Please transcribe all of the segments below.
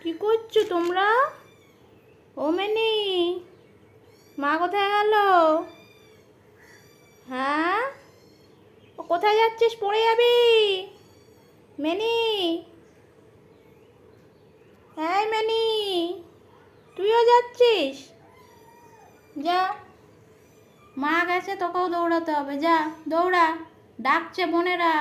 কি করছো তোমরা? ও মেনি, মা কোথায় গেল? হ্যাঁ, ও কোথায় যাচ্ছিস? পড়ে যাবি। মেনি, হ্যাঁ মেনি, তুইও যাচ্ছিস? যা, মা গেছে, তোকেও দৌড়াতে হবে। যা, দৌড়া, ডাকছে বোনেরা।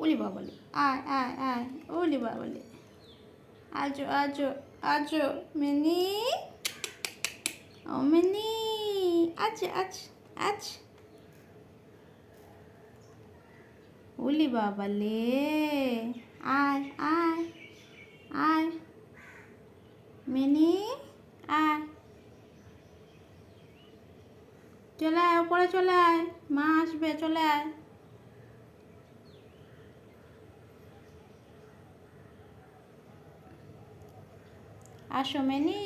ওলি বাবলি, আয় আয় আয়, ওলি বাবলি, আজো আজো আজো মিনি, ও মিনি, আচ্ছা আচ্ছা আচ্ছা, ওলি বাবালে, আয় আয় আয় মিনি, আয়, চলে আয়, ওপরে চলে আয়, মা আসবে, চলে আয়। আসো মিনি।